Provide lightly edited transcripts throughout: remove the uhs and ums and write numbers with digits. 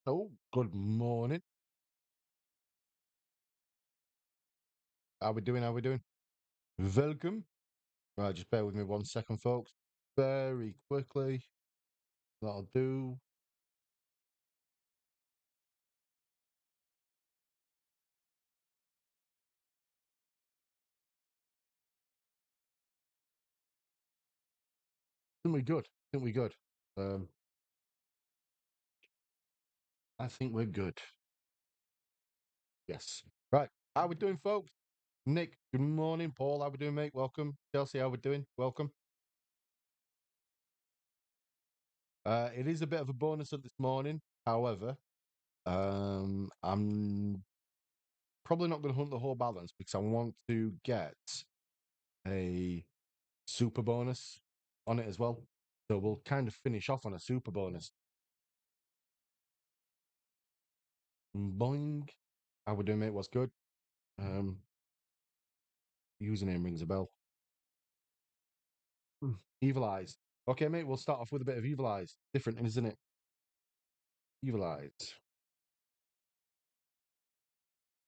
Oh, good morning. How we doing? How we doing? Welcome. Right, just bear with me 1 second, folks. Very quickly. That'll do. Think we good. Think we good. I think we're good. Yes. Right. How we doing, folks? Nick, good morning. Paul, how we doing, mate? Welcome. Chelsea, how we doing? Welcome. It is a bit of a bonus at this morning. However, I'm probably not going to hunt the whole balance because I want to get a super bonus on it as well. So we'll kind of finish off on a super bonus. Boing. How we doing, mate? What's good? Username rings a bell. Evil Eyes. Okay, mate, we'll start off with a bit of Evil Eyes. Different, isn't it? Evil Eyes.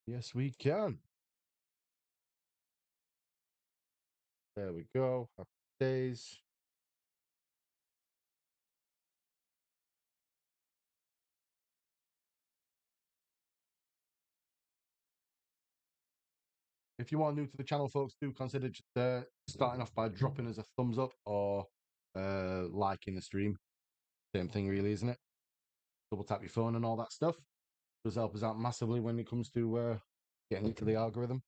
Yes, we can. There we go. Happy days. If you are new to the channel, folks, do consider just starting off by dropping us a thumbs up or liking the stream. Same thing, really, isn't it? Double tap your phone and all that stuff. Does help us out massively when it comes to getting into the algorithm.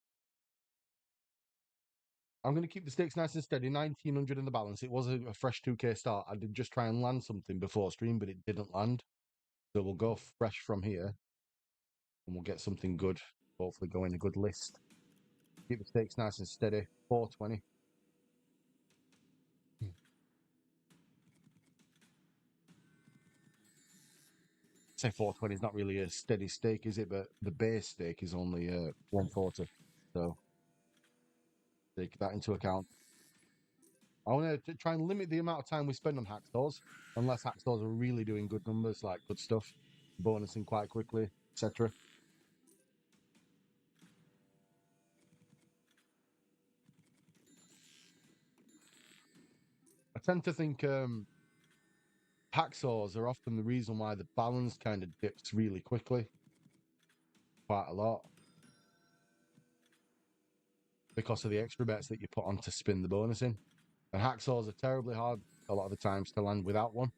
I'm going to keep the stakes nice and steady. 1900 in the balance. It was a fresh 2K start. I did just try and land something before stream, but it didn't land. So we'll go fresh from here and we'll get something good. Hopefully go in a good list. Keep the stakes nice and steady. 420. Say 420 is not really a steady stake, is it? But the base stake is only 140. So take that into account. I want to try and limit the amount of time we spend on hacksaws, unless hacksaws are really doing good numbers, like good stuff, bonusing quite quickly, etc. I tend to think hacksaws are often the reason why the balance kind of dips really quickly, quite a lot, because of the extra bets that you put on to spin the bonus in. And hacksaws are terribly hard a lot of the times to land without one.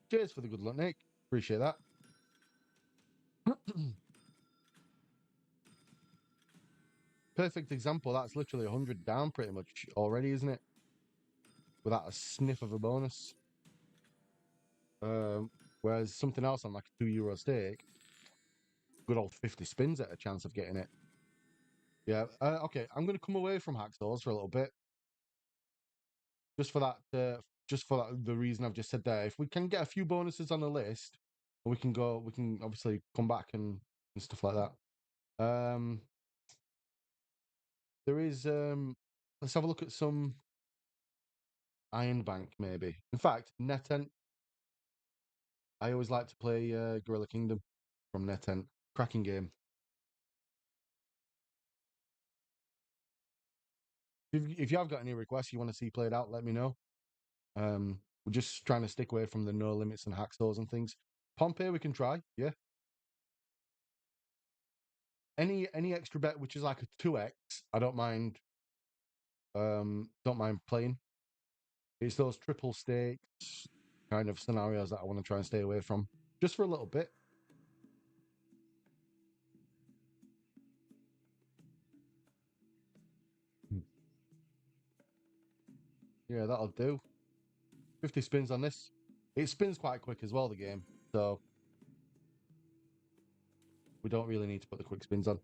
Cheers for the good luck, Nick. Appreciate that. Perfect example. That's literally 100 down pretty much already, isn't it? Without a sniff of a bonus. Whereas something else on like a €2 stake, good old 50 spins at a chance of getting it. Yeah. Okay. I'm going to come away from hacksaws for a little bit, just for that. The reason I've just said there. If we can get a few bonuses on the list, we can go. We can obviously come back and stuff like that. There is. Let's have a look at some Iron Bank, maybe. In fact, NetEnt. I always like to play Guerrilla Kingdom from NetEnt. Cracking game. If you have got any requests you want to see played out, let me know. We're just trying to stick away from the no limits and hacksaws and things. Pompeii we can try, yeah. Any extra bet which is like a 2x, I don't mind. Don't mind playing. It's those triple stakes kind of scenarios that I want to try and stay away from, just for a little bit. Yeah, that'll do. 50 spins on this. It spins quite quick as well, the game, so we don't really need to put the quick spins on.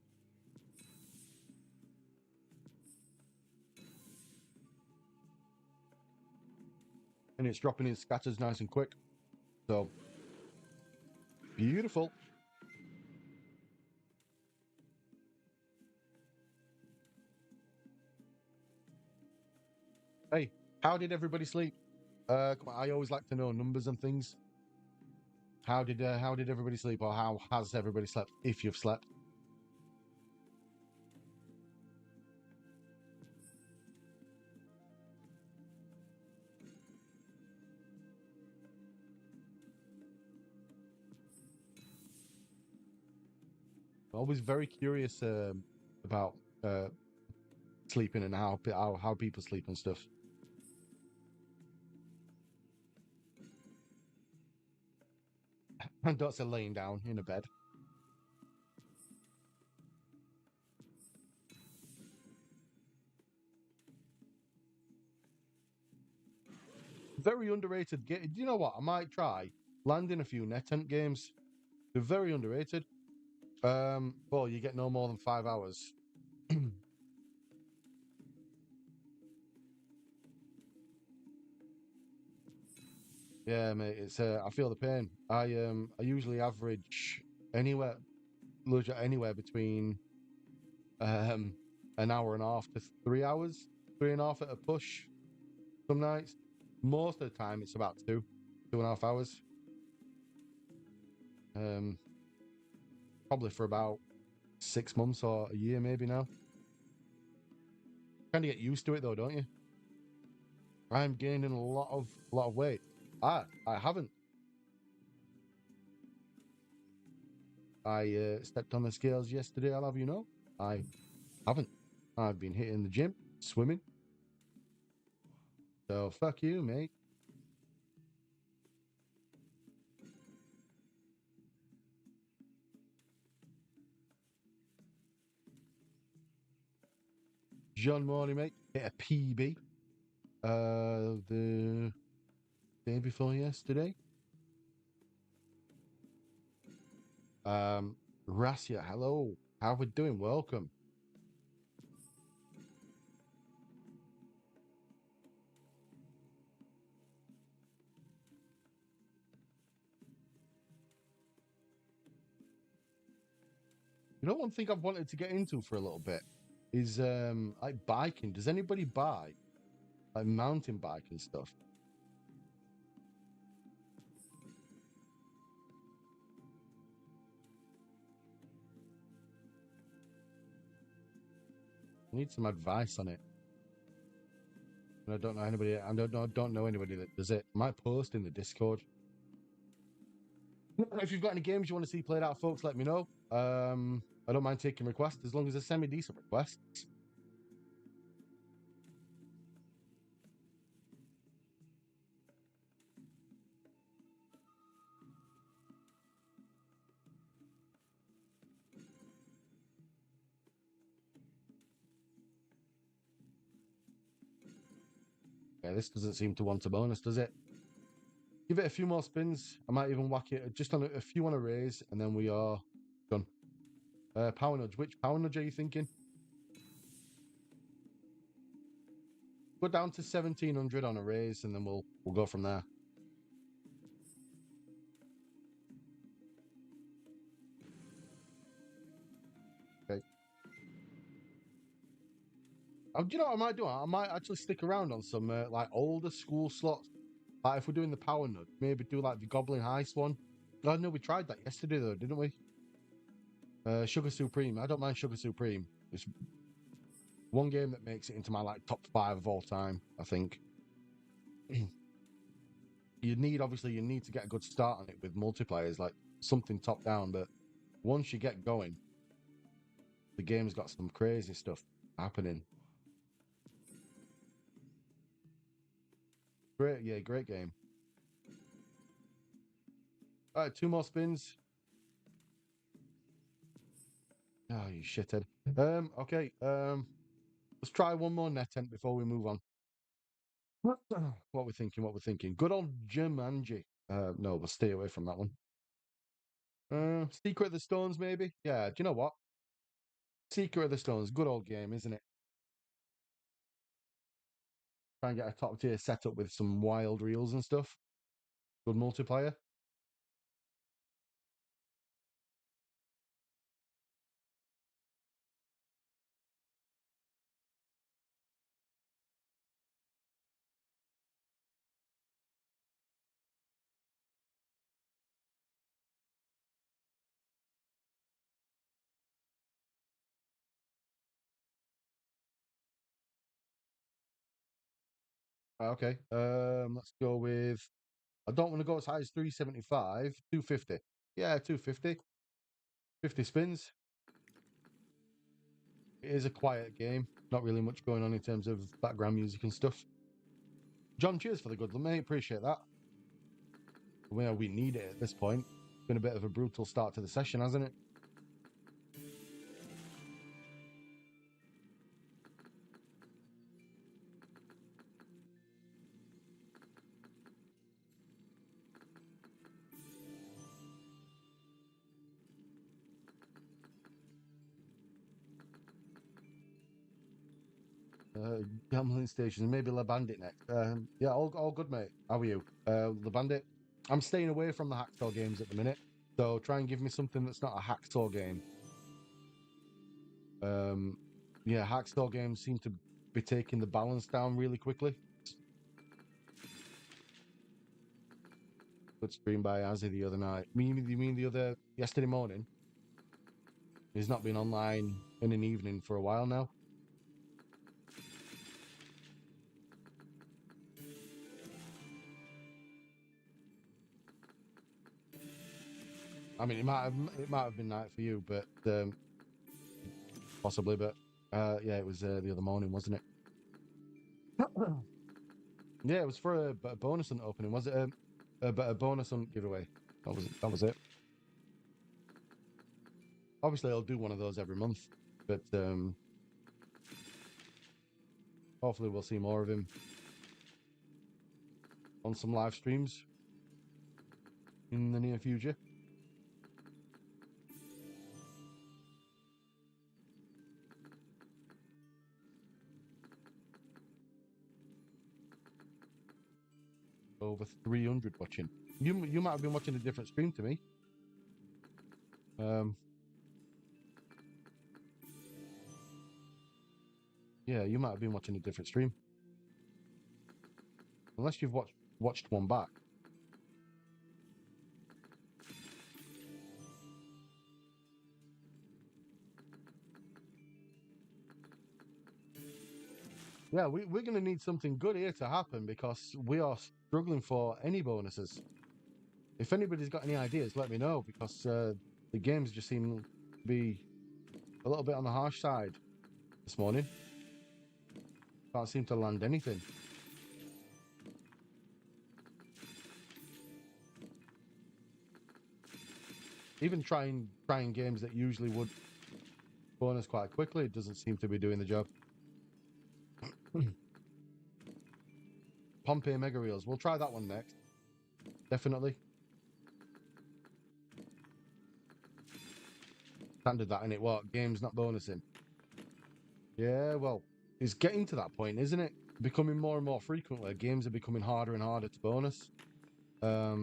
And it's dropping in scatters nice and quick. So, beautiful. Hey, how did everybody sleep? Come on, I always like to know numbers and things. How did everybody sleep, or how has everybody slept, if you've slept? Always very curious about sleeping and how people sleep and stuff. And don't say laying down in a bed. Very underrated game. You know what? I might try landing a few NetEnt games. They're very underrated. Well, you get no more than 5 hours. Yeah, mate. It's I feel the pain. I usually average anywhere anywhere between um an hour and a half to 3 hours, 3.5 at a push. Some nights. Most of the time, it's about 2.5 hours. Um, Probably for about 6 months or a year, maybe now. Kind of get used to it though, don't you? I'm gaining a lot of weight. I haven't. I stepped on the scales yesterday. I'll have you know, I haven't. I've been hitting the gym, swimming. So fuck you, mate. John Morley, mate, hit a PB. The day before yesterday. Rasia, hello. How we doing? Welcome. You know, one thing I've wanted to get into for a little bit is like biking. Does anybody buy like mountain biking stuff? I need some advice on it. And I don't know anybody. I don't know anybody that does it. I might post in the Discord. If you've got any games you want to see played out, folks, let me know. I don't mind taking requests as long as they're semi-decent requests. Yeah, this doesn't seem to want a bonus, does it? Give it a few more spins. I might even whack it just on a few on a raise, and then we are done. Power nudge. Which power nudge are you thinking? Go down to 1,700 on a raise, and then we'll go from there. Okay. Do you know what I might do? I might actually stick around on some like older school slots. Like if we're doing the Power Nut, maybe do like the Goblin Heist one. Oh no, we tried that yesterday though, didn't we? Sugar Supreme. I don't mind Sugar Supreme. It's one game that makes it into my like top 5 of all time, I think. You need to get a good start on it with multiplayers, like something top down, but once you get going, the game's got some crazy stuff happening. Great game. All right, 2 more spins. Oh, you shithead. Okay. Let's try one more net tent before we move on. What we're thinking. Good old Jumanji. No, we'll stay away from that one. Secret of the Stones, maybe? Yeah, do you know what? Secret of the Stones, good old game, isn't it? Try and get a top tier setup with some wild reels and stuff. Good multiplayer. Okay. Let's go with. I don't want to go as high as 375. 250. Yeah, 250. 50 spins. It is a quiet game. Not really much going on in terms of background music and stuff. John, cheers for the good one, mate. Appreciate that. Well, we need it at this point. It's been a bit of a brutal start to the session, hasn't it? Gambling stations, maybe La Bandit next. Yeah, all good, mate. How are you? La Bandit. I'm staying away from the hacksaw games at the minute, so try and give me something that's not a hacksaw game. Yeah, hacksaw games seem to be taking the balance down really quickly. Good stream by Azzy the other night. You mean the other yesterday morning? He's not been online in an evening for a while now. I mean, it might have been night for you, but possibly. But yeah, it was the other morning, wasn't it? Yeah, it was for a bonus hunt opening. Was it a bonus hunt giveaway? That was it. Obviously, I'll do one of those every month, but hopefully we'll see more of him on some live streams in the near future. Over 300 watching. You might have been watching a different stream to me. Yeah, you might have been watching a different stream. Unless you've watched one back. Yeah, we're going to need something good here to happen because we are struggling for any bonuses. If anybody's got any ideas, let me know because the games just seem to be a little bit on the harsh side this morning. Can't seem to land anything. Even trying games that usually would bonus quite quickly, it doesn't seem to be doing the job. Pompeii Mega Reels. We'll try that one next. Definitely. Standard that, innit? What? Games not bonusing. Yeah, well, it's getting to that point, isn't it? Becoming more and more frequent where games are becoming harder and harder to bonus. But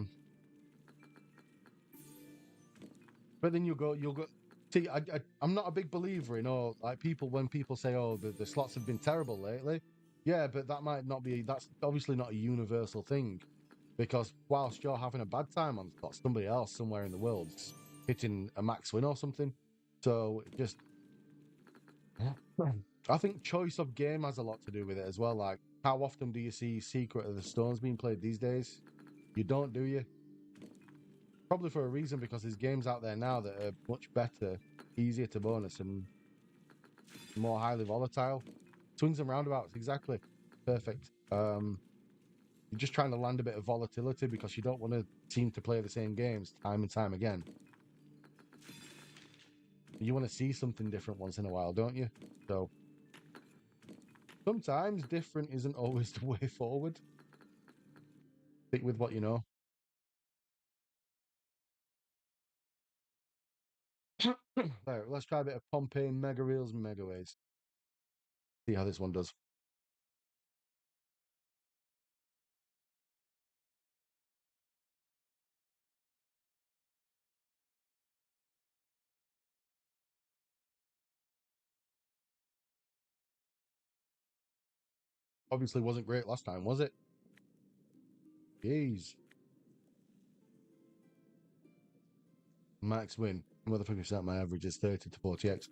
then you'll go See, I'm not a big believer in all like people when people say, "Oh, the slots have been terrible lately." Yeah, but that might not be. That's obviously not a universal thing, because whilst you're having a bad time on slots, somebody else somewhere in the world's hitting a max win or something. So just, I think choice of game has a lot to do with it as well. Like, how often do you see Secret of the Stones being played these days? You don't, do you? Probably for a reason, because there's games out there now that are much better, easier to bonus, and more highly volatile. Swings and roundabouts, exactly. Perfect. You're just trying to land a bit of volatility because you don't want to seem to play the same games time and time again. You want to see something different once in a while, don't you? So sometimes different isn't always the way forward. Stick with what you know. Right, let's try a bit of Pompeii Mega Reels and Mega Ways. See how this one does. Obviously wasn't great last time, was it? Jeez. Max win. Motherfucker said my average is 30 to 40x.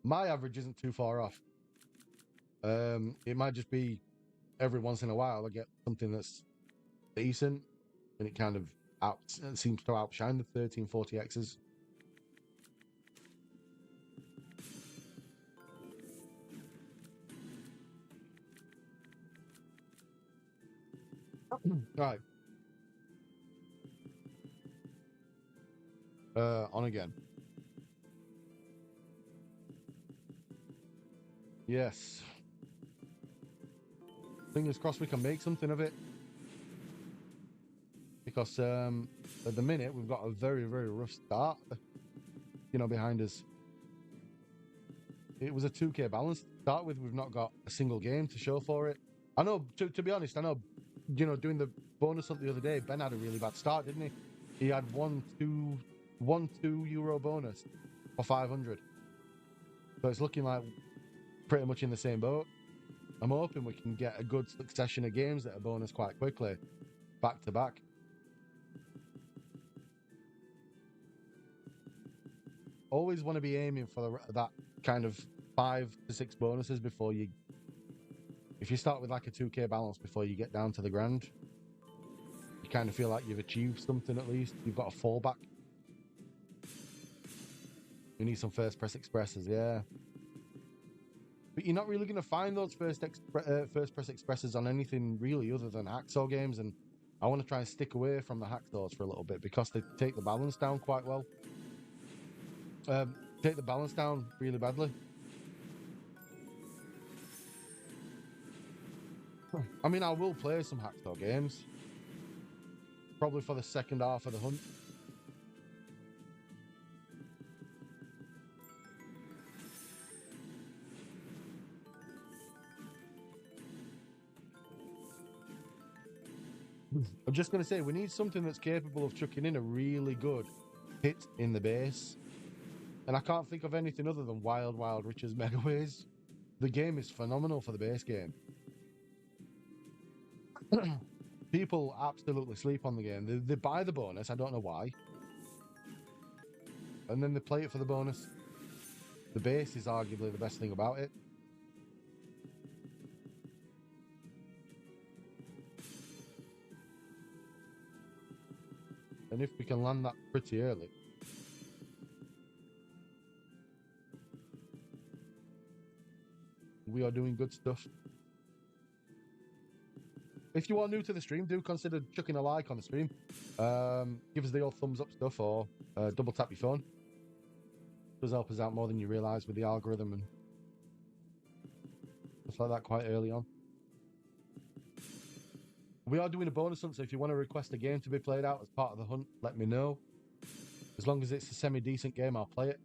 My average isn't too far off. It might just be every once in a while I get something that's decent, and it kind of seems to outshine the 13, 40x's. Right. On again. Yes. Fingers crossed we can make something of it. Because at the minute we've got a very, very rough start, behind us. It was a 2K balance to start with. We've not got a single game to show for it. I know, to be honest, I know, doing the bonus hunt the other day, Ben had a really bad start, didn't he? He had 2 euro bonus for 500. So it's looking like pretty much in the same boat. I'm hoping we can get a good succession of games that are bonus quite quickly, back to back. Always want to be aiming for that kind of 5 to 6 bonuses before you. If you start with like a 2K balance before you get down to the grand, you kind of feel like you've achieved something at least. You've got a fallback. You need some first press expresses, yeah. But you're not really going to find those first press expresses on anything really other than hacksaw games, and I want to try and stick away from the hacksaws for a little bit because they take the balance down quite well. Take the balance down really badly. I mean, I will play some hacksaw games, probably for the second half of the hunt. I'm just going to say, we need something that's capable of chucking in a really good hit in the base. And I can't think of anything other than Wild Wild Rich's Mega Ways. The game is phenomenal for the base game. People absolutely sleep on the game. They buy the bonus, I don't know why. And then they play it for the bonus. The base is arguably the best thing about it. And if we can land that pretty early, we are doing good stuff. If you are new to the stream, do consider chucking a like on the stream. Give us the old thumbs up stuff, or double tap your phone. It does help us out more than you realise with the algorithm and stuff like that quite early on. We are doing a bonus hunt, so if you want to request a game to be played out as part of the hunt, let me know. As long as it's a semi-decent game, I'll play it.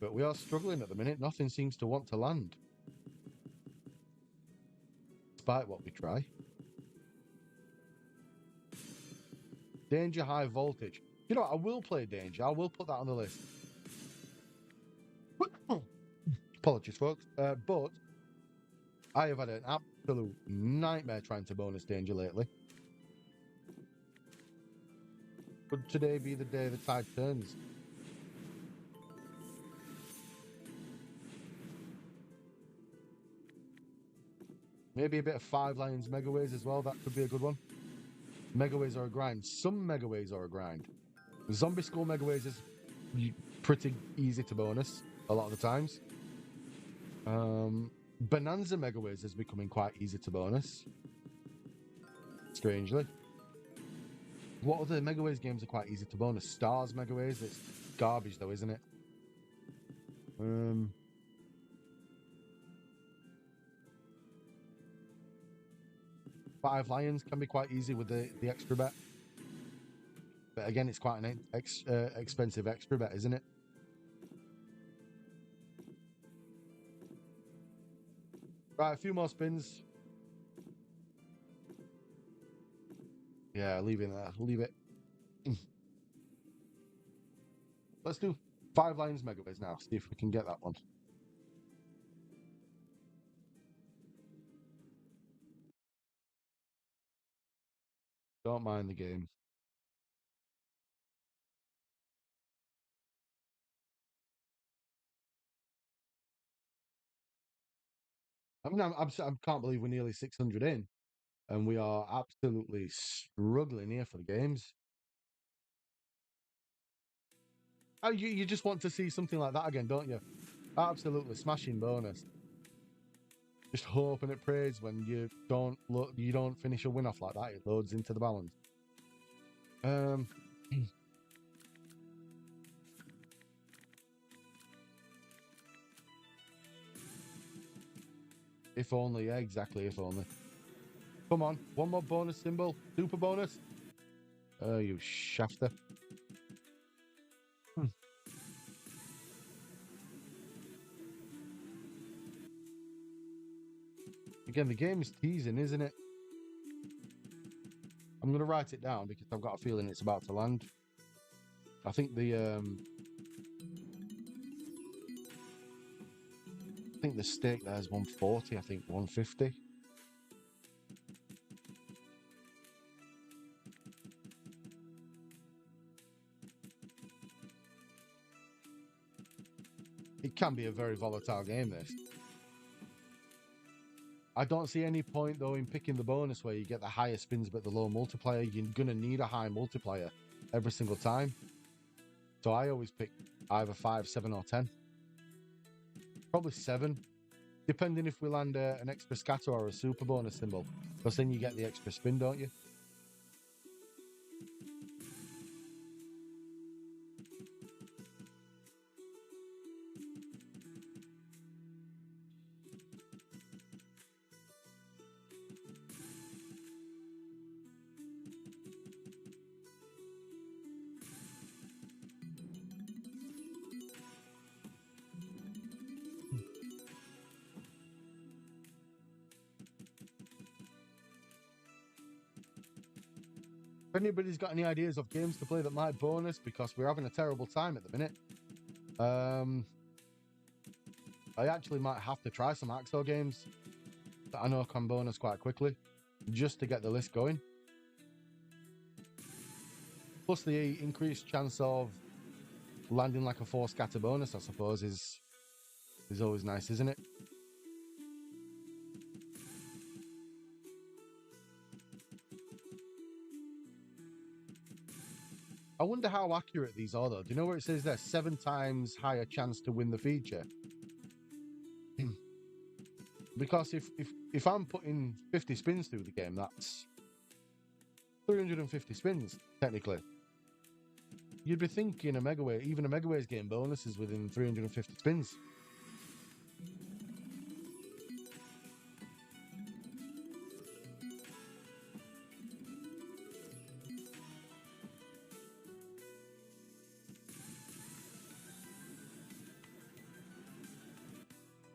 But we are struggling at the minute. Nothing seems to want to land, despite what we try. Danger High Voltage. You know what? I will play Danger. I will put that on the list. Apologies, folks. But I have had an absolute nightmare trying to bonus Danger lately. Could today be the day the tide turns? Maybe a bit of Five Lions Megaways as well. That could be a good one. Megaways are a grind. Some Megaways are a grind. Zombie School Megaways is pretty easy to bonus a lot of the times. Bonanza Megaways is becoming quite easy to bonus. Strangely. What other Megaways games are quite easy to bonus? Stars Megaways? It's garbage though, isn't it? Five Lions can be quite easy with the extra bet. But again, it's quite an expensive extra bet, isn't it? Right, a few more spins. Yeah, leave it there. Leave it. Let's do Five Lions Megaways now. See if we can get that one. Don't mind the game. I mean, I can't believe we're nearly 600 in, and we are absolutely struggling here for the games. Oh, you just want to see something like that again, don't you? Absolutely smashing bonus. Just hoping it prays when you don't finish a win off like that. It loads into the balance. If only, yeah, exactly. If only. Come on, one more bonus symbol. Super bonus. You shafter. Again, the game is teasing, isn't it? I'm going to write it down because I've got a feeling it's about to land. I think the stake there's 140. I think 150. It can be a very volatile game, this. I don't see any point, though, in picking the bonus where you get the higher spins but the low multiplier. You're going to need a high multiplier every single time. So I always pick either 5, 7, or 10. Probably 7, depending if we land an extra scatter or a super bonus symbol. Because then you get the extra spin, don't you? If anybody's got any ideas of games to play that might bonus, because we're having a terrible time at the minute, I actually might have to try some Axo games that I know can bonus quite quickly, just to get the list going. Plus the increased chance of landing like a 4 scatter bonus, I suppose, is always nice, isn't it? I wonder how accurate these are, though. Do you know where it says there 7 times higher chance to win the feature? Because if I'm putting 50 spins through the game, that's 350 spins, technically. You'd be thinking a Megaway, even a Megaways game bonus is within 350 spins.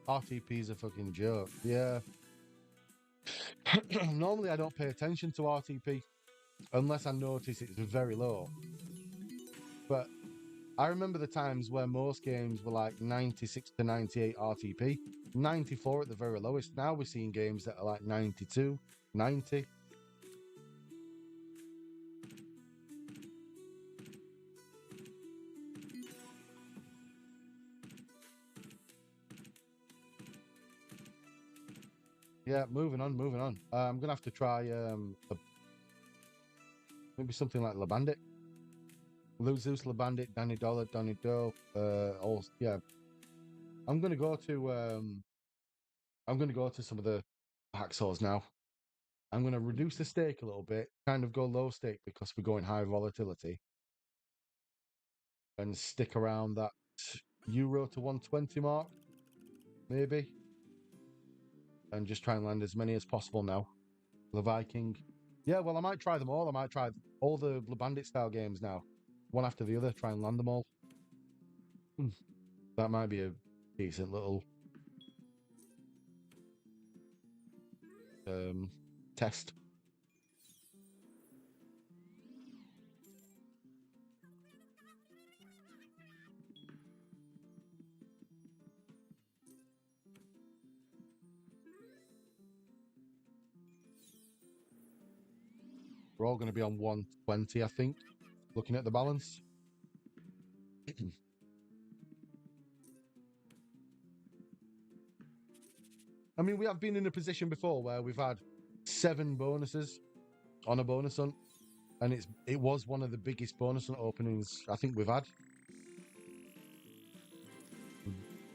RTP's a fucking joke. Yeah. Normally I don't pay attention to RTP. unless I notice it's very low. But I remember the times where most games were like 96 to 98 RTP, 94 at the very lowest. Now we're seeing games that are like 92, 90. Yeah, moving on, moving on. I'm gonna have to try maybe something like La Bandit. Zeus, La Bandit, Danny Dollar, Donny Doe. All yeah. I'm gonna go to some of the hacksaws now. I'm gonna reduce the stake a little bit, kind of go low stake because we're going high volatility, and stick around that Euro to 120 mark, maybe, and just try and land as many as possible now. The Viking. Yeah, well, I might try them all. I might try all the Bandit style games now, one after the other, try and land them all. That might be a decent little test. We're all going to be on 120, I think, looking at the balance. I mean, we have been in a position before where we've had 7 bonuses on a bonus hunt, and it was one of the biggest bonus hunt openings I think we've had.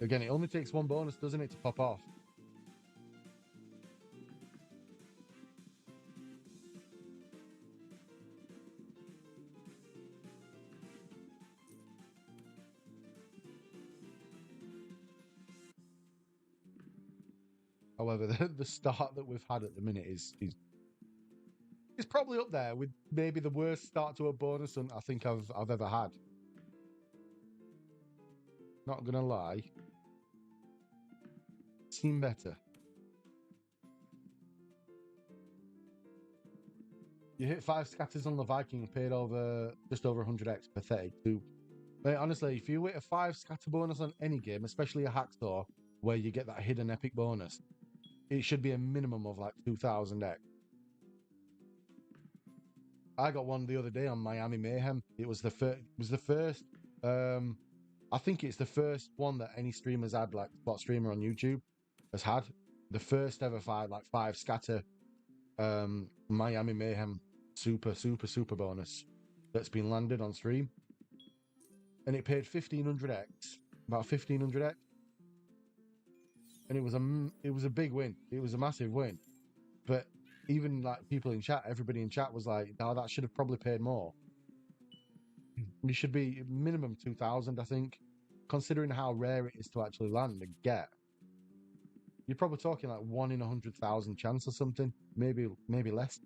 Again, it only takes one bonus, doesn't it, to pop off? However, the start that we've had at the minute is probably up there with maybe the worst start to a bonus hunt I think I've ever had. Not gonna lie, seen better. You hit 5 scatters on the Viking and paid over just over 100x. Pathetic too. But honestly, if you hit a 5 scatter bonus on any game, especially a hacksaw where you get that hidden epic bonus, it should be a minimum of like 2000x. I got one the other day on Miami Mayhem. It was the first. I think it's the first one that any streamers had, like spot streamer on YouTube, has had. The first ever 5 scatter Miami Mayhem super bonus that's been landed on stream, and it paid 1500x, about 1500x, and it was a big win. It was a massive win, but even like people in chat, everybody in chat was like, "No, that should have probably paid more. You should be minimum 2000, I think, considering how rare it is to actually land and get. You're probably talking like 1 in 100,000 chance or something, maybe less."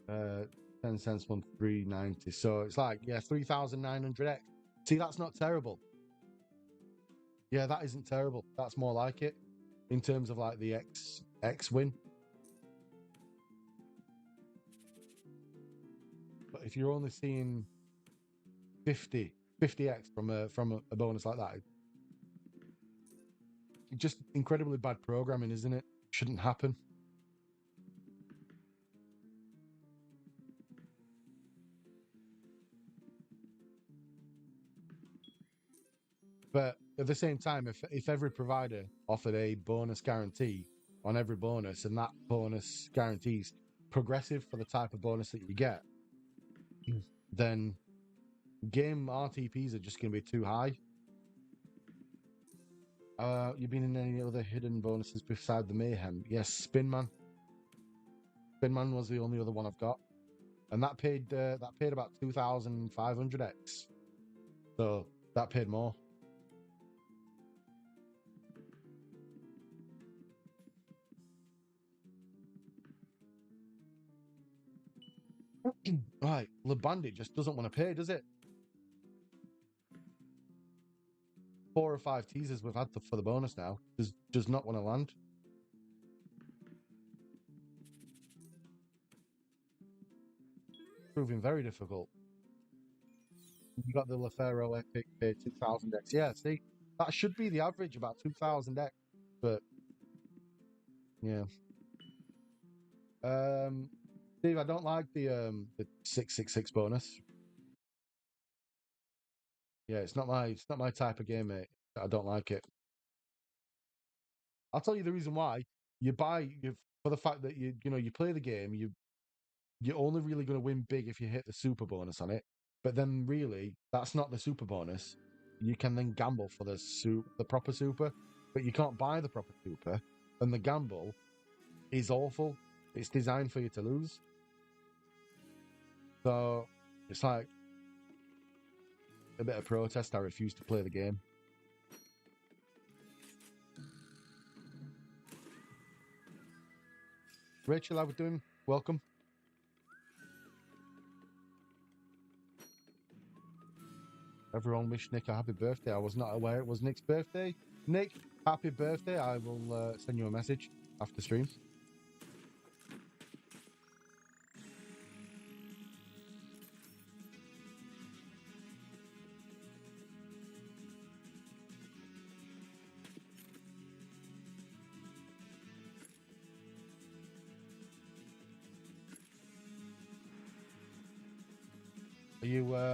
Uh, 10 cents from 390. So it's like, yeah, 3,900x. See, that's not terrible. Yeah, that isn't terrible. That's more like it in terms of like the X win. But if you're only seeing 50x from a bonus like that, just incredibly bad programming, isn't it? Shouldn't happen. But at the same time, if every provider offered a bonus guarantee on every bonus, and that bonus guarantees progressive for the type of bonus that you get, then game RTPs are just going to be too high. You been in any other hidden bonuses beside the Mayhem? Yes, Spinman. Spinman was the only other one I've got, and that paid about 2,500x. So that paid more. Right, the bandit just doesn't want to pay, does it? 4 or 5 teasers we've had for the bonus now. Does not want to land. Proving very difficult. You got the Lefero Epic 2000X. Yeah, see, that should be the average, about 2000X. But yeah. Steve, I don't like the 666 bonus. Yeah, it's not my type of game, mate. I don't like it. I'll tell you the reason why. You for the fact that you play the game, you're only really going to win big if you hit the super bonus on it. But then really, that's not the super bonus. You can then gamble for the proper super, but you can't buy the proper super. And the gamble is awful. It's designed for you to lose. So it's like a bit of protest. I refuse to play the game. Rachel, how we doing? Welcome. Everyone wish Nick a happy birthday. I was not aware it was Nick's birthday. Nick, happy birthday. I will send you a message after stream.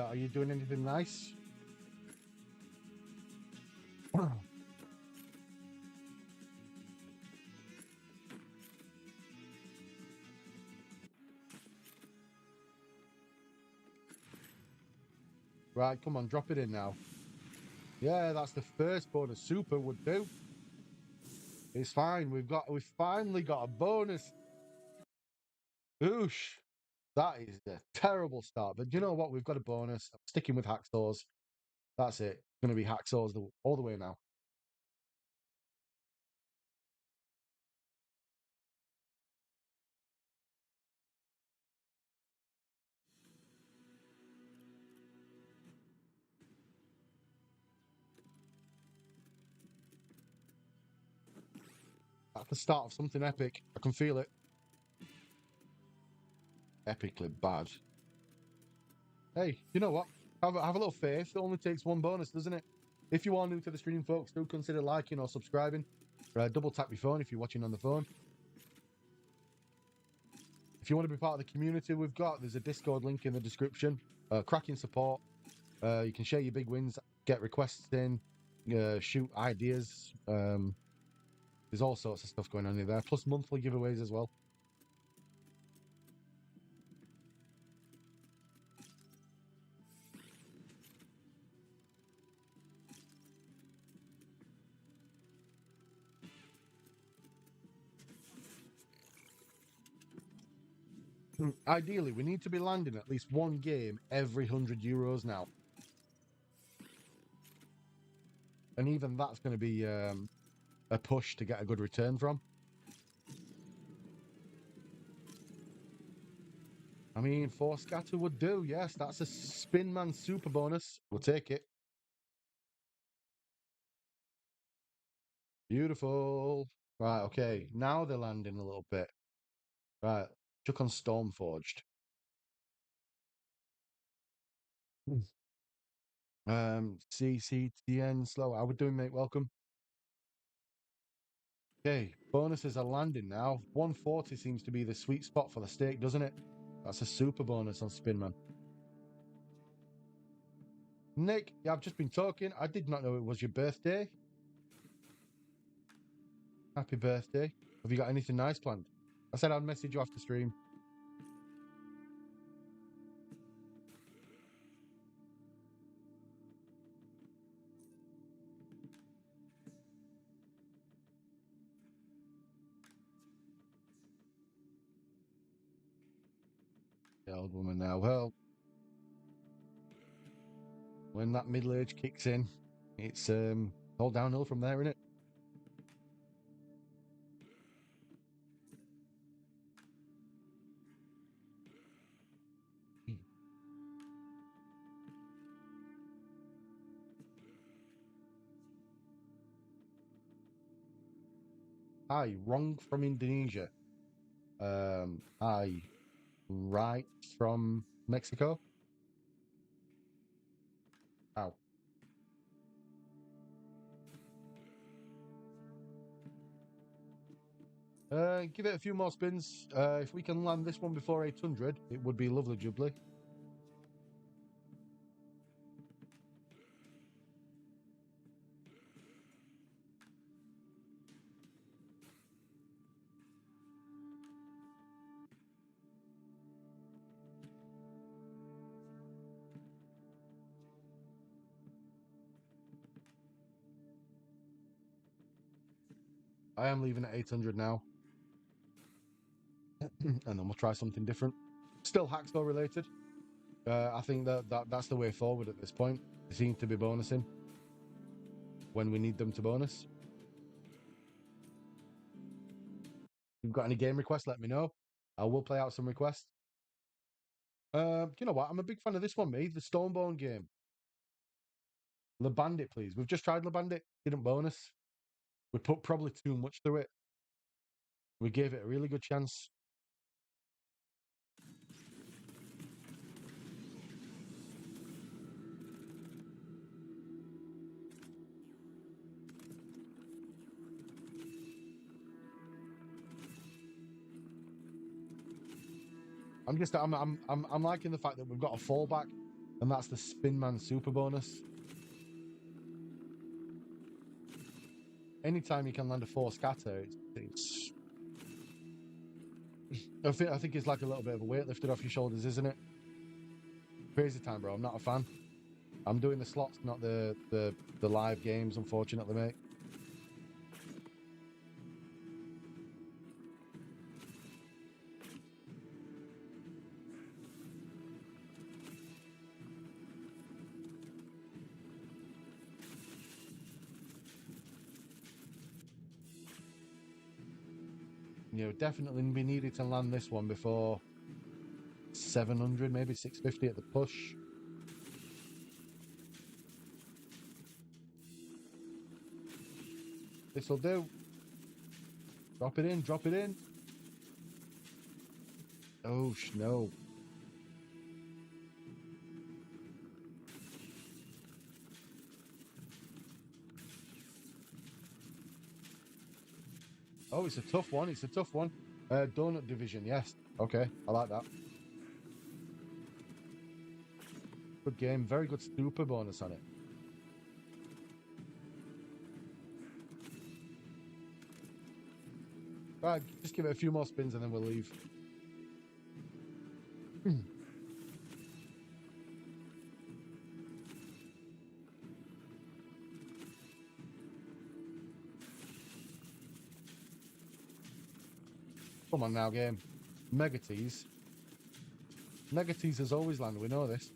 Are you doing anything nice? Right, come on, drop it in now. Yeah, that's the first bonus. Super would do. It's fine. We've finally got a bonus. Oosh. That is a terrible start. But you know what? We've got a bonus. I'm sticking with hacksaws. That's it. It's going to be hacksaws all the way now. That's the start of something epic. I can feel it. Epically bad. Hey, you know what? Have a little faith. It only takes one bonus, doesn't it? If you are new to the stream, folks, do consider liking or subscribing. Double tap your phone if you're watching on the phone. If you want to be part of the community we've got, there's a Discord link in the description. Cracking support. You can share your big wins, get requests in, shoot ideas. There's all sorts of stuff going on in there, plus monthly giveaways as well. Ideally, we need to be landing at least one game every €100 now. And even that's going to be a push to get a good return from. I mean, 4 scatter would do, yes. That's a spin man super bonus. We'll take it. Beautiful. Right, okay. Now they're landing a little bit. Right, chuck on Stormforged. CCTN slow. How we doing, mate? Welcome. Okay, bonuses are landing now. 140 seems to be the sweet spot for the stake, doesn't it? That's a super bonus on Spinman. Nick, yeah, I've just been talking. I did not know it was your birthday. Happy birthday. Have you got anything nice planned? I said I'd message you after stream. The old woman now. Well, when that middle age kicks in, it's all downhill from there, isn't it? Hi, wrong from Indonesia. Hi, right from Mexico. Ow. Give it a few more spins. If we can land this one before 800, it would be lovely, jubbly. I am leaving at 800 now. And then we'll try something different. Still hacksaw related. I think that's the way forward at this point. They seem to be bonusing when we need them to bonus. If you've got any game requests, let me know. I will play out some requests. You know what? I'm a big fan of this one, me, the Stonebone game. Le Bandit, please. We've just tried Le Bandit. Didn't bonus. We put probably too much through it. We gave it a really good chance. I'm liking the fact that we've got a fallback, and that's the Spin Man super bonus. Anytime you can land a 4 scatter, I think it's like a little bit of a weight lifted off your shoulders, isn't it? Crazy time, bro. I'm not a fan. I'm doing the slots, not the live games, unfortunately, mate. Definitely be needed to land this one before 700, maybe 650 at the push. This'll do. Drop it in, drop it in. Oh, no. Oh, it's a tough one. It's a tough one. Donut division, yes. Okay, I like that. Good game. Very good super bonus on it. Right, just give it a few more spins and then we'll leave. Come on now, game. Mega tease. Mega tease has always landed. We know this.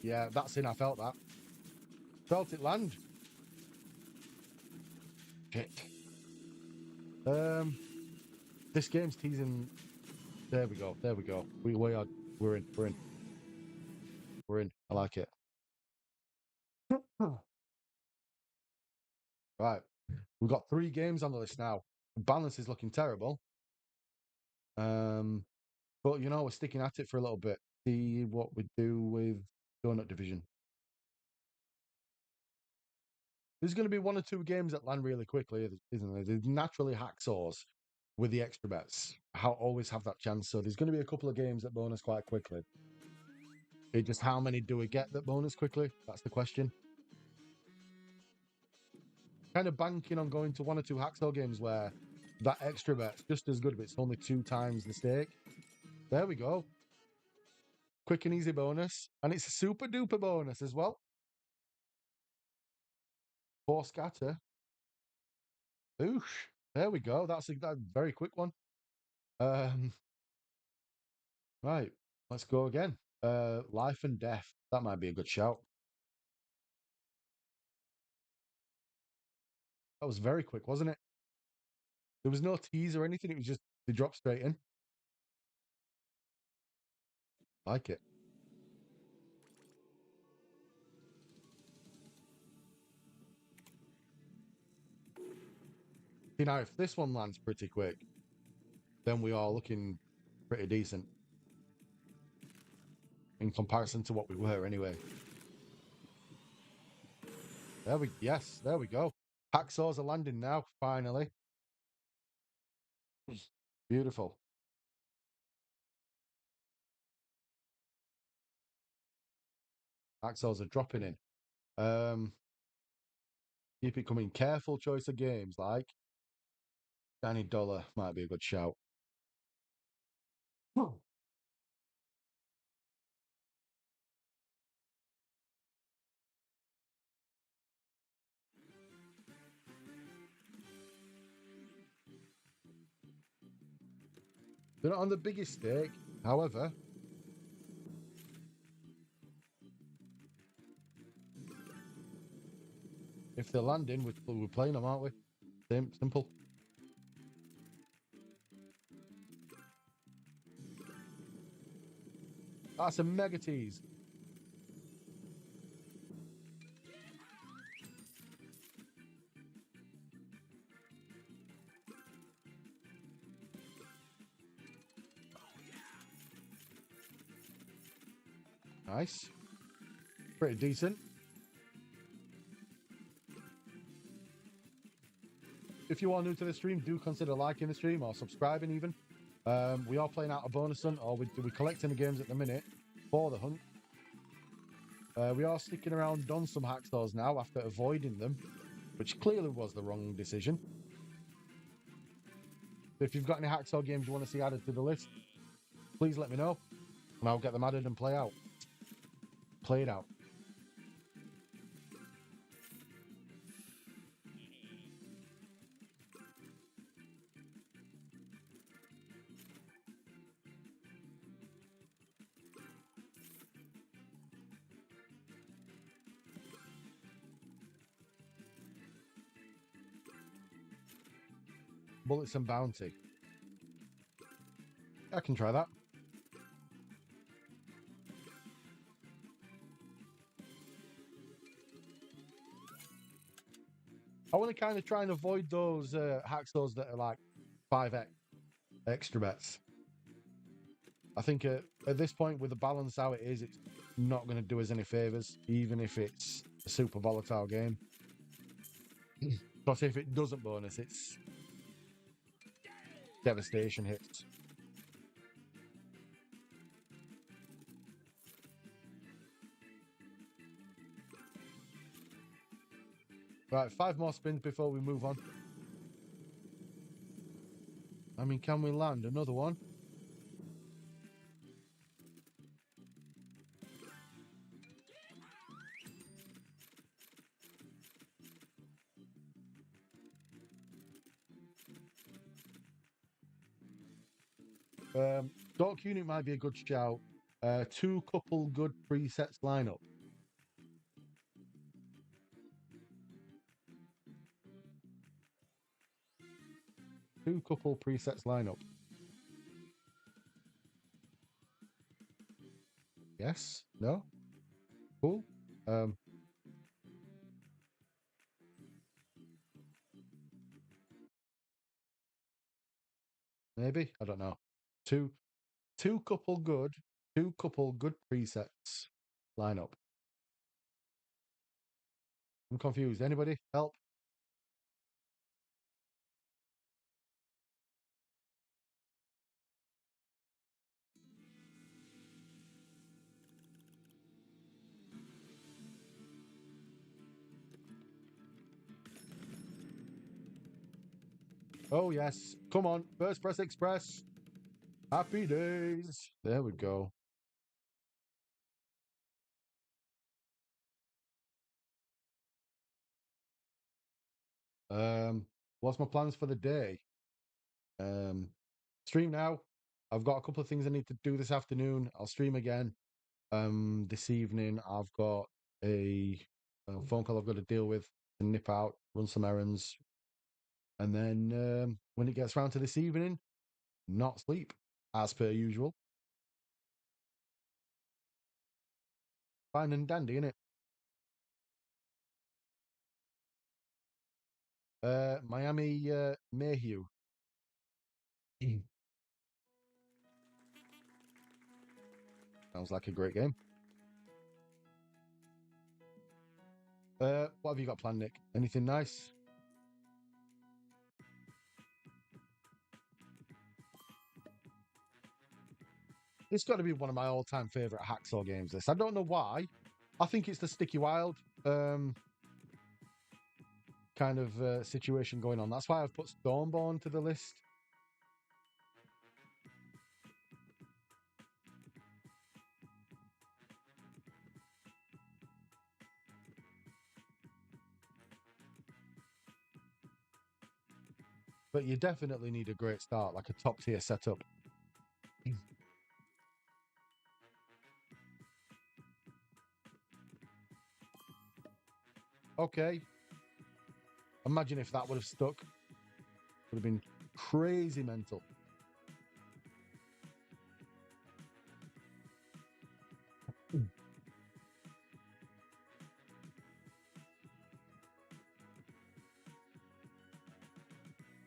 Yeah, that's in. I felt that. Felt it land. Shit. This game's teasing. There we go. There we go. We are. We're in. We're in. We're in. I like it. Right. We've got 3 games on the list now. Balance is looking terrible. But we're sticking at it for a little bit. See what we do with Donut Division. There's going to be 1 or 2 games that land really quickly, isn't there? There's naturally hacksaws with the extra bets. Always have that chance. So there's going to be a couple of games that bonus quite quickly. It's just how many do we get that bonus quickly? That's the question. Kind of banking on going to 1 or 2 hacksaw games where that extra bet's just as good, but it's only 2 times the stake. There we go. Quick and easy bonus. And it's a super duper bonus as well. 4 scatter. Oosh. There we go. That's a very quick one. Right. Let's go again. Life and death. That might be a good shout. That was very quick, wasn't it? There was no tease or anything. It was just they dropped straight in. Like it. You know, if this one lands pretty quick, then we are looking pretty decent in comparison to what we were anyway. There we go. Hacksaws are landing now, finally. Beautiful. Hacksaws are dropping in. Keep it coming. Careful choice of games, like Danny Dollar might be a good shout. Hmm. They're not on the biggest stake, however. If they're landing, we're playing them, aren't we? Simple. That's a mega tease. Nice. Pretty decent. If you are new to the stream, do consider liking the stream or subscribing even. We are playing out a bonus hunt, or we're collecting the games at the minute for the hunt. We are sticking around on some hacksaws now after avoiding them, which clearly was the wrong decision. If you've got any hacksaw games you want to see added to the list, please let me know, and I'll get them added and play it out. Bullets and bounty. I can try that. I want to kind of try and avoid those hacksaws that are like 5x extra bets. I think at this point, with the balance how it is, it's not going to do us any favors, even if it's a super volatile game. Because if it doesn't bonus, it's devastation hits. Right, 5 more spins before we move on. I mean, can we land another one? Dork Unit might be a good shout. 2 couple good presets lineup. Two couple presets lineup. Yes? No? Cool. Maybe? I don't know. Two two couple good presets lineup. I'm confused. Anybody? Help? Oh yes. Come on. First Press Express. Happy days. There we go. What's my plans for the day? Stream now. I've got a couple of things I need to do this afternoon. I'll stream again. This evening I've got a phone call I've got to deal with and nip out, run some errands, And then when it gets round to this evening, not sleep, as per usual. Fine and dandy, innit? Miami Mayhew. Sounds like a great game. What have you got planned, Nick? Anything nice? It's got to be one of my all-time favorite hacksaw games. This, I don't know why. I think it's the Sticky Wild kind of situation going on. That's why I've put Stormborn to the list. But you definitely need a great start, like a top-tier setup. Okay. Imagine if that would have stuck. Would have been crazy mental.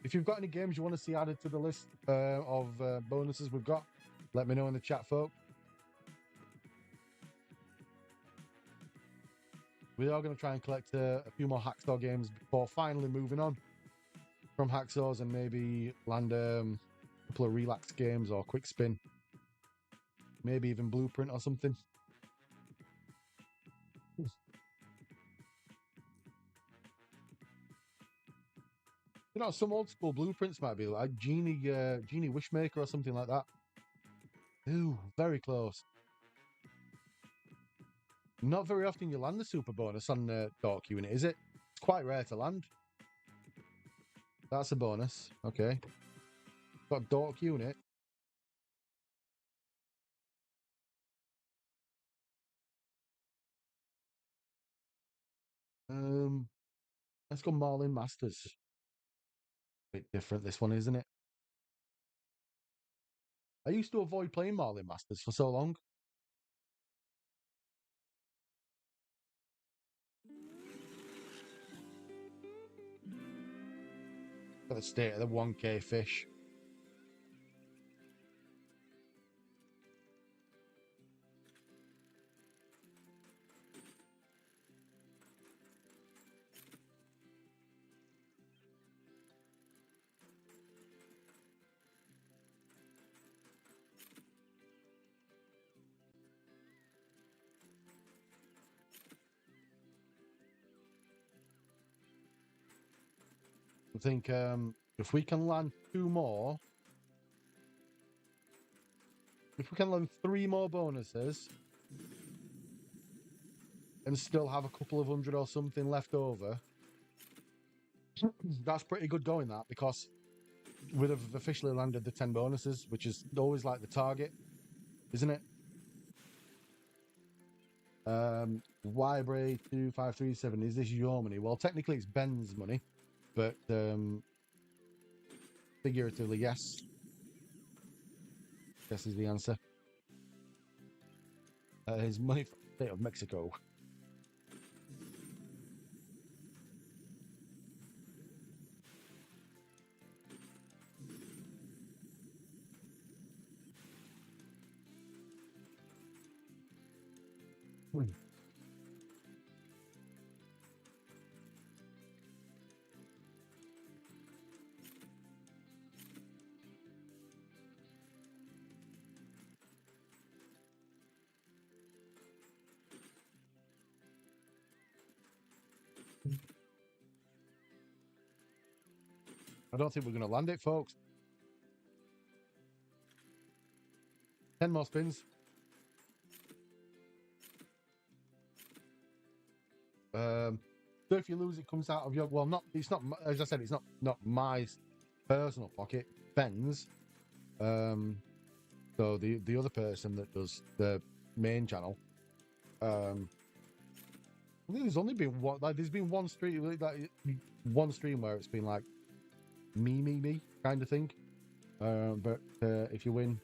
If you've got any games you want to see added to the list of bonuses we've got, let me know in the chat, folks. We are going to try and collect a few more Hacksaw games before finally moving on from Hacksaws and maybe land a couple of relax games or quick spin. Maybe even Blueprint or something. You know, some old school Blueprints might be like Genie Wishmaker or something like that. Ooh, very close. Not very often you land the super bonus on Dork Unit, is it? It's quite rare to land. That's a bonus. Okay. Got Dork Unit. Let's go Marlin Masters. Bit different, this one, isn't it? I used to avoid playing Marlin Masters for so long. Got the state of the 1K fish. I think if we can land 2 more, if we can land 3 more bonuses and still have a couple of hundred or something left over, that's pretty good going, that, because we'd have officially landed the 10 bonuses, which is always like the target, isn't it? Wybray 2537, is this your money? Well, technically it's Ben's money, but figuratively, yes. Guess is the answer. His money from the state of Mexico. I don't think we're going to land it, folks. 10 more spins. So if you lose, it comes out of your... Well, not. It's not... As I said, it's not my personal pocket. Ben's. So the other person that does the main channel... I think there's only been one... Like, there's been one stream... Like, one stream where it's been like me kind of thing. But if you win,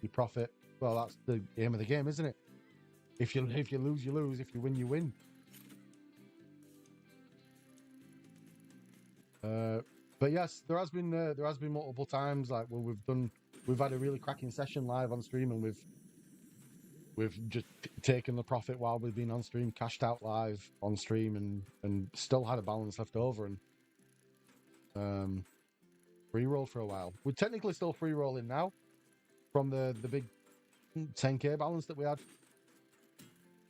you profit. Well, that's the aim of the game, isn't it? If you lose, you lose. If you win, you win. But yes, there has been multiple times like where we've had a really cracking session live on stream, and we've just taken the profit while we've been on stream, cashed out live on stream, and still had a balance left over, and free roll for a while. We're technically still free rolling now from the big 10k balance that we had.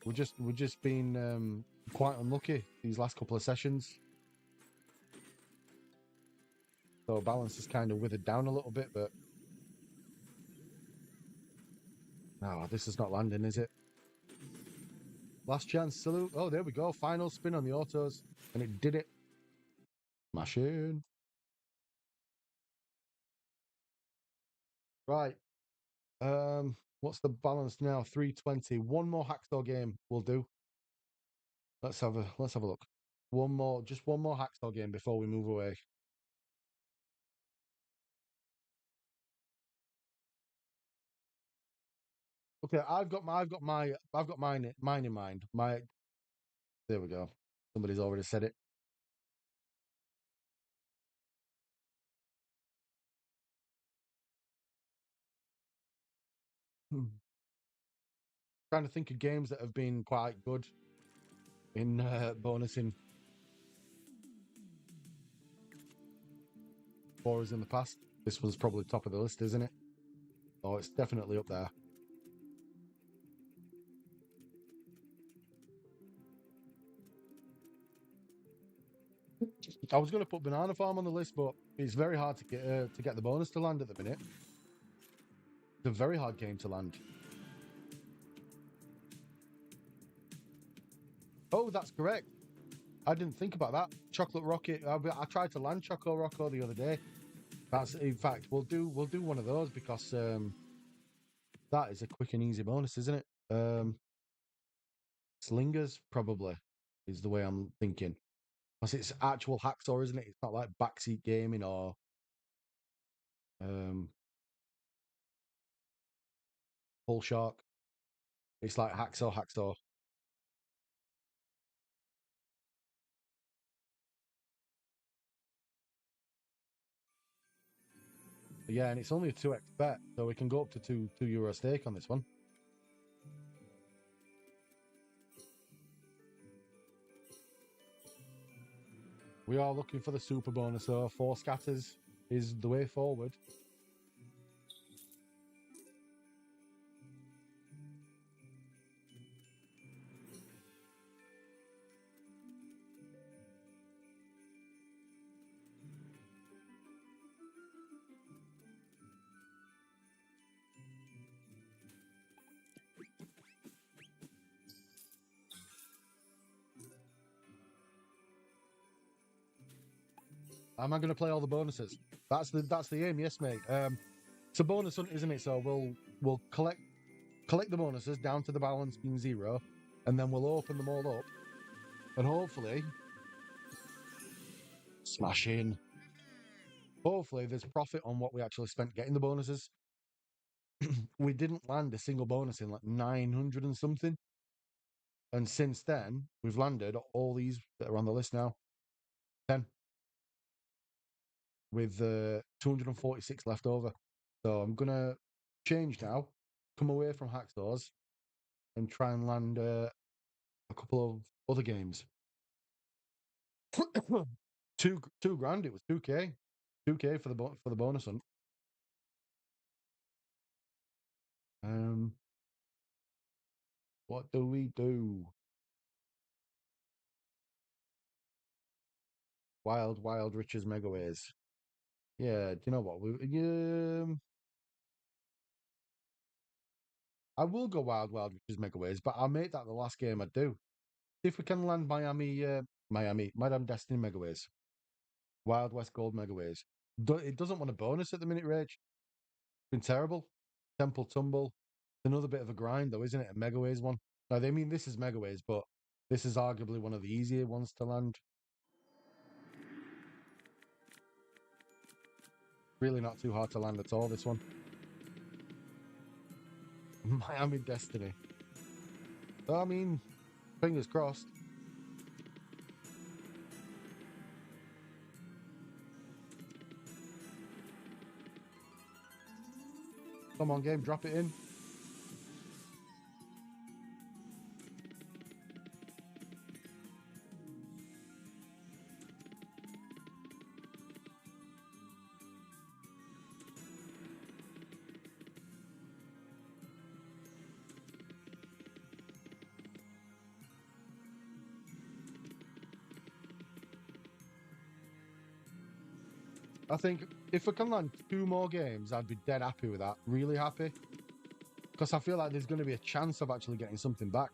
We're just been quite unlucky these last couple of sessions. So balance has kind of withered down a little bit, but no, this is not landing, is it? Last chance salute. Oh, there we go. Final spin on the autos, and it did it. Machine. Right. What's the balance now? 320. One more hacksaw game will do. Let's have a look. Just one more hacksaw game before we move away. Okay, I've got mine in mind. There we go. Somebody's already said it. Trying to think of games that have been quite good in bonusing for us in the past. This one's probably top of the list, isn't it? Oh, it's definitely up there. I was going to put Banana Farm on the list, but it's very hard to get the bonus to land at the minute. It's a very hard game to land. Oh, that's correct. I didn't think about that. Chocolate Rocket. I tried to land Choco Rocco the other day. That's in fact we'll do one of those because that is a quick and easy bonus, isn't it? Slingers probably is the way I'm thinking. Because it's actual hacksaw, isn't it? It's not like backseat gaming or Bull Shark. It's like hacksaw. Yeah, and it's only a 2x bet, so we can go up to €2 stake on this one. We are looking for the super bonus, so 4 scatters is the way forward. Am I going to play all the bonuses? That's the aim, yes, mate. It's a bonus hunt, isn't it? So we'll collect the bonuses down to the balance being 0, and then we'll open them all up, and hopefully smash in. Hopefully there's profit on what we actually spent getting the bonuses. We didn't land a single bonus in like 900 and something, and since then we've landed all these that are on the list now. 10. With 246 left over. So I'm going to change now, come away from hacksaws, and try and land a couple of other games. two grand, it was 2k. 2k for the bonus hunt. What do we do? Wild Riches Megaways. Yeah, do you know what? I will go Wild Riches Megaways, but I'll make that the last game I do. See if we can land Madame Destiny Megaways. Wild West Gold Megaways. It doesn't want a bonus at the minute, Rage. It's been terrible. Temple Tumble. Another bit of a grind, though, isn't it? A Megaways one. Now, they mean this is Megaways, but this is arguably one of the easier ones to land. Really not too hard to land at all, this one. Miami Destiny. I mean, fingers crossed. Come on, game, drop it in. I think if I can land 2 more games, I'd be dead happy with that. Really happy. Because I feel like there's going to be a chance of actually getting something back.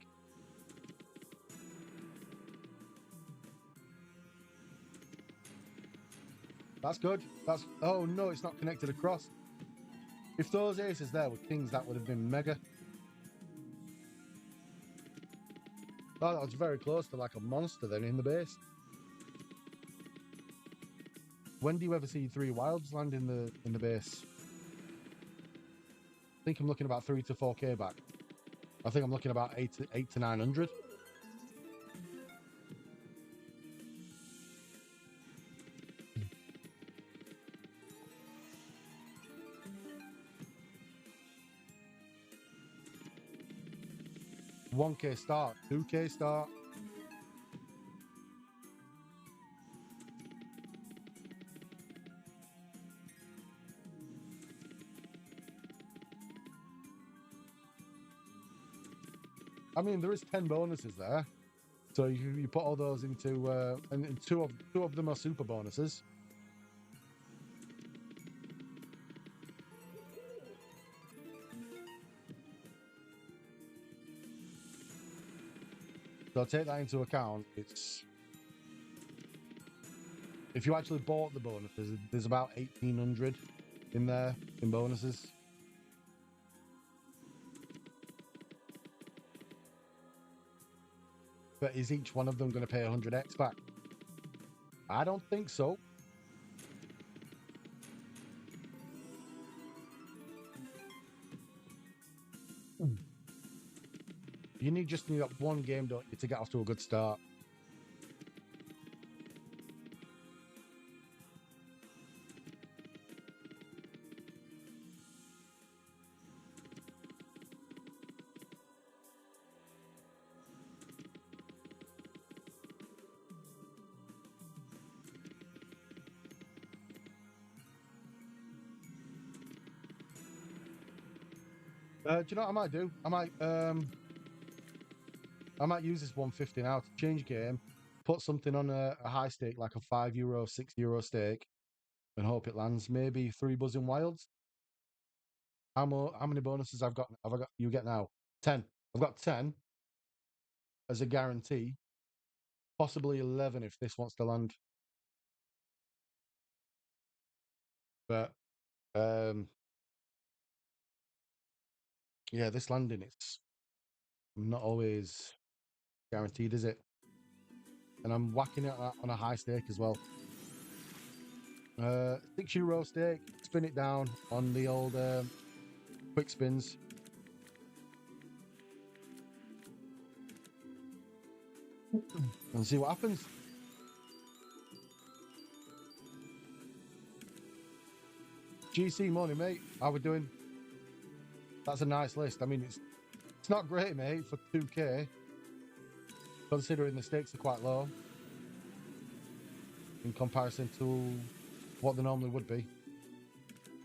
That's good. That's... Oh, no, it's not connected across. If those aces there were kings, that would have been mega. Oh, that was very close to like a monster then in the base. When do you ever see 3 wilds land in the base? I think I'm looking about 3 to 4k back. I think I'm looking about 8 to 900. $1k start, $2k start. I mean, there is 10 bonuses there. So you put all those into, and two of them are super bonuses. So take that into account. It's... If you actually bought the bonuses, there's about 1,800 in there in bonuses. But is each one of them going to pay 100x back? I don't think so. You just need that one game, don't you, to get off to a good start. Do you know what I might do? I might use this 150 now to change game, put something on a high stake, like a €5, €6 stake, and hope it lands. Maybe 3 buzzing wilds. How many bonuses have I got? You get now 10. I've got 10 as a guarantee. Possibly 11 if this wants to land. But yeah, this landing, it's not always guaranteed, is it? And I'm whacking it on a high stake as well. €6 stake, spin it down on the old quick spins. And see what happens. GC money, mate. How we doing? That's a nice list. I mean, it's not great, mate, for 2k, considering the stakes are quite low in comparison to what they normally would be.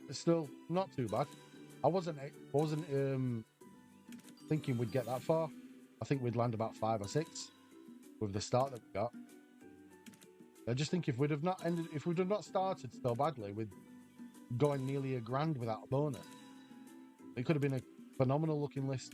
It's still not too bad. I wasn't thinking we'd get that far. I think we'd land about 5 or 6 with the start that we got. I just think if we'd have not started so badly with going nearly $1,000 without a bonus, it could have been a phenomenal looking list.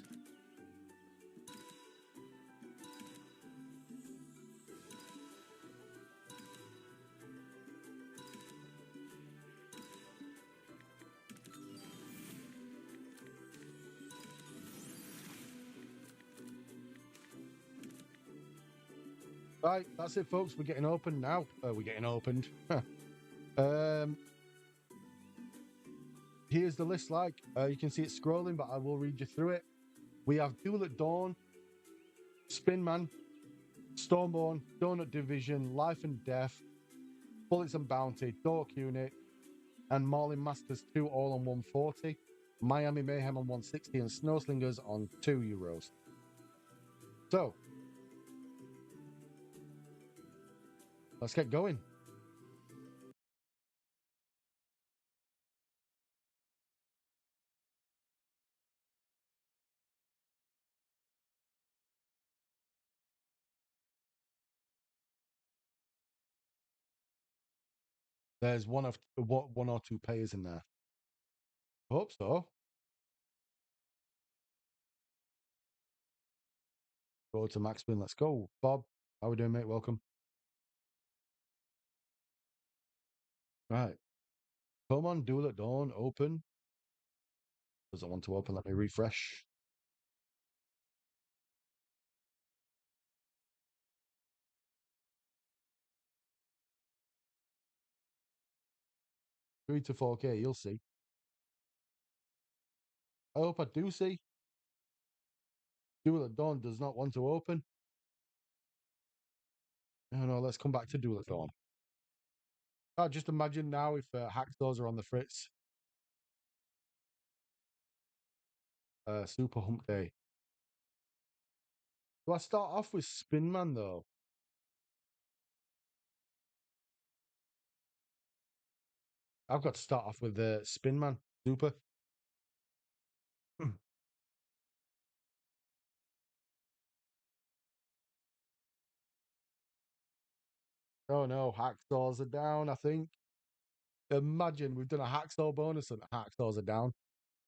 Right, that's it, folks. We're getting open now. We're getting opened. here's the list. Like you can see it scrolling, but I will read you through it. We have Duel at Dawn, Spinman, Stormborn, Donut Division, Life and Death, Bullets and Bounty, Dork Unit, and Marlin Masters 2 all on 140. Miami Mayhem on 160 and Snowslingers on €2. So let's get going. There's one or two payers in there. Hope so. Go to Max Spin. Let's go. Bob, how we doing, mate? Welcome. Right. Come on, Duel at Dawn. Open. Doesn't want to open. Let me refresh. Three to 4K. You'll see. I hope I do see. Duel at Dawn does not want to open. No, let's come back to Duel at Dawn. Oh, just imagine now if Hacksaws are on the fritz. Super Hump Day. Do I start off with Spinman though? I've got to start off with Spinman. Super. Oh no, Hacksaws are down, I think. Imagine we've done a Hacksaw bonus and Hacksaws are down.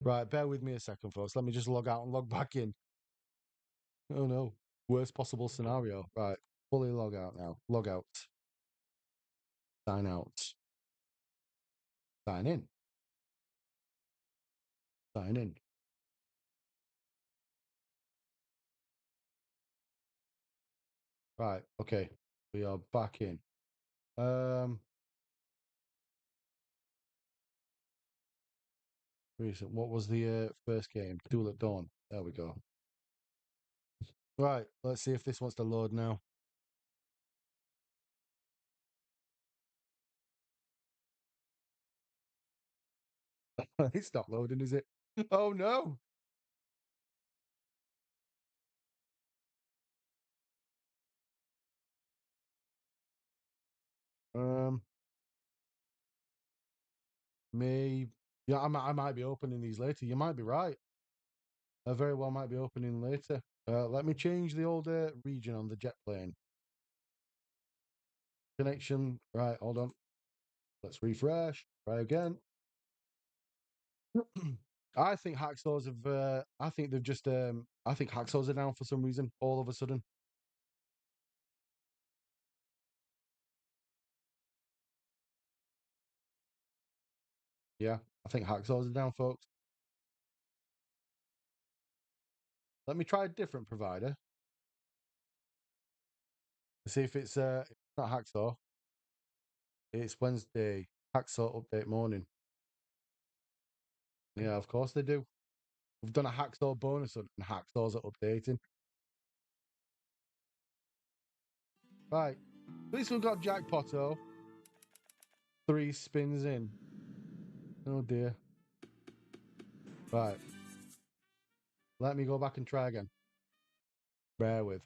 Right, bear with me a second, folks. Let me just log out and log back in. Oh no. Worst possible scenario. Right. Fully log out now. Log out. Sign out. Sign in. Sign in. Right. Okay. We are back in. Recent. What was the first game? Duel at Dawn. There we go. Right. Let's see if this wants to load now. It's not loading, is it? Oh no. Um. Maybe. Yeah, I might be opening these later. You might be right. I very well might be opening later. Let me change the old region on the jet plane. Connection. Right, hold on. Let's refresh. Try again. I think hacksaws have. I think they've just. I think hacksaws are down for some reason. All of a sudden. Yeah, I think hacksaws are down, folks. Let me try a different provider. See if it's not hacksaw. It's Wednesday. Hacksaw update morning. Yeah, of course they do. We've done a hacksaw bonus and hacksaws are updating. Right. At least we've got Jackpotto. 3 spins in. Oh dear. Right. Let me go back and try again. Bear with.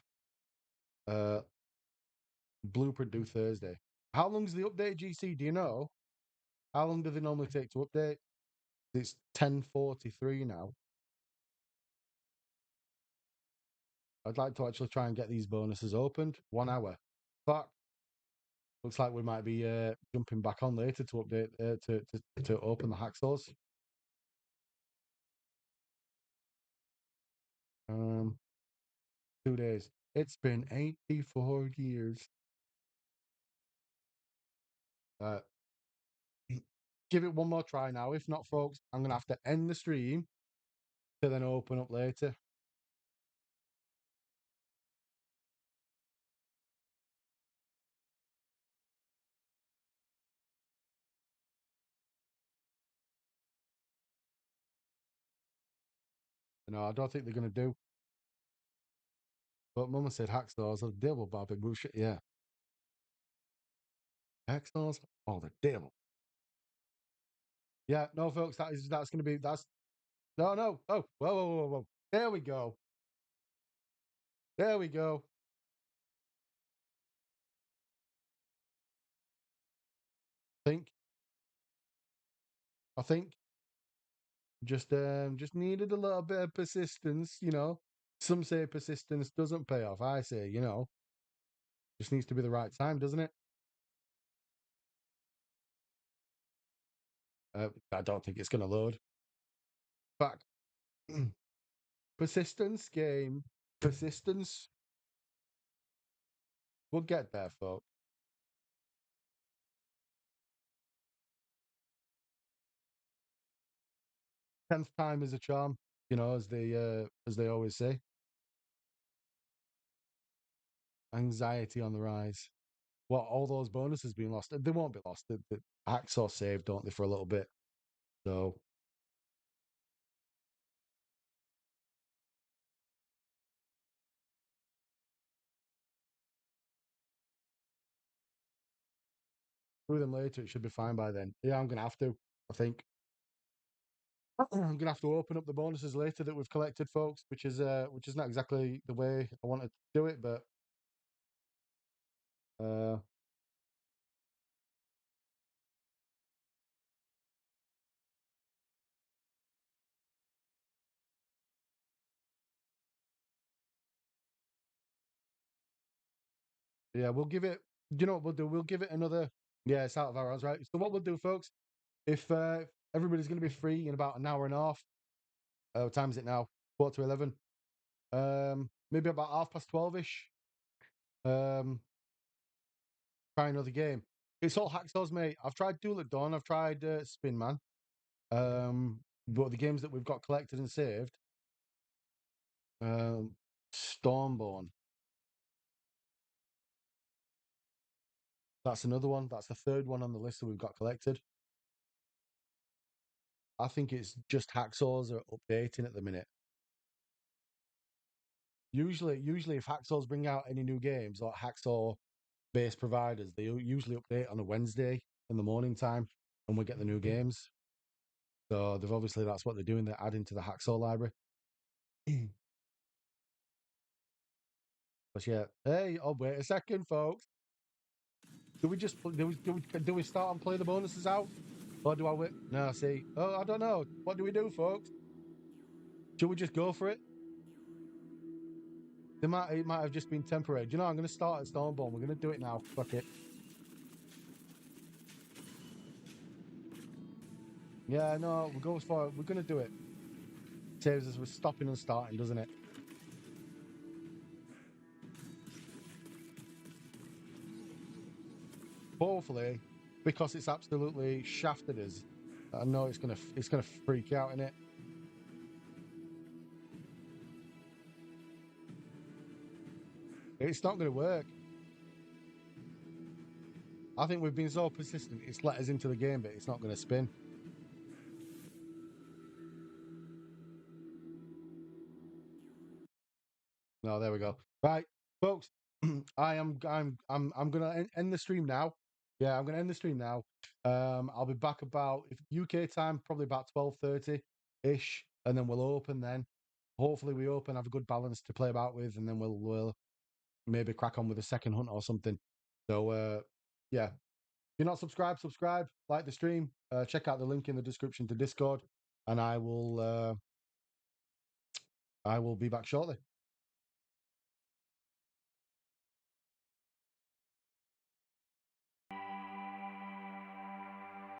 Uh Blueprint due Thursday. How long's the update, GC? Do you know? How long do they normally take to update? It's 10:43 now. I'd like to actually try and get these bonuses opened. 1 hour. Fuck. Looks like we might be jumping back on later to update to open the hacksaws. 2 days. It's been 84 years. Uh, give it one more try now. If not, folks, I'm gonna have to end the stream to then open up later. I don't think they're going to do. But Mama said hacksaws are the devil, Bobby Bush. Yeah. Hacksaws are the devil. Yeah, no, folks, that's going to be, that's, no. Oh, whoa. There we go. There we go. I think just needed a little bit of persistence, Some say persistence doesn't pay off. I say, just needs to be the right time, doesn't it? I don't think it's going to load. Back. Persistence game. Persistence. We'll get there, folks. 10th time is a charm, as they always say. Anxiety on the rise. Well, all those bonuses being lost. They won't be lost. The hacksaw saved, don't they, for a little bit. So through them later, it should be fine by then. Yeah, I'm gonna have to, I think. I'm gonna have to open up the bonuses later that we've collected, folks, which is not exactly the way I wanted to do it, but uh yeah, we'll give it. You know what we'll do? We'll give it another. Yeah, it's out of our hands, right? So what we'll do, folks, if everybody's gonna be free in about an hour and a half, what time is it now? 4 to 11. Maybe about 12:30ish. Um, try another game. It's all hacksaws, mate. I've tried Duel at Dawn. I've tried Spin Man. But the games that we've got collected and saved, um, Stormborn. That's another one. That's the third one on the list that we've got collected. I think it's just hacksaws are updating at the minute. Usually, if hacksaws bring out any new games or hacksaw-based providers, they usually update on a Wednesday in the morning time, and we get the new games. So they've obviously that's what they're doing. They're adding to the hacksaw library. But yeah, hey, oh wait a second, folks. Do we start and play the bonuses out, or do I wait? No, see. Oh, I don't know. What do we do, folks? Should we just go for it? It might have just been temporary. Do you know? I'm going to start at Stormborn. We're going to do it now. Fuck it. Yeah, no, we'll go for it. We're going to do it. Saves us with stopping and starting, doesn't it? Hopefully, because it's absolutely shafted us. I know it's gonna freak out in it. It's not going to work. I think we've been so persistent. It's let us into the game, but it's not going to spin. No, there we go. Right, folks. I'm gonna end the stream now. Yeah, I'm gonna end the stream now. I'll be back about if UK time, probably about 12:30 ish, and then we'll open. Then hopefully we open, have a good balance to play about with, and then we'll maybe crack on with a second hunt or something. So yeah, if you're not subscribed, subscribe, like the stream, check out the link in the description to Discord, and I will be back shortly.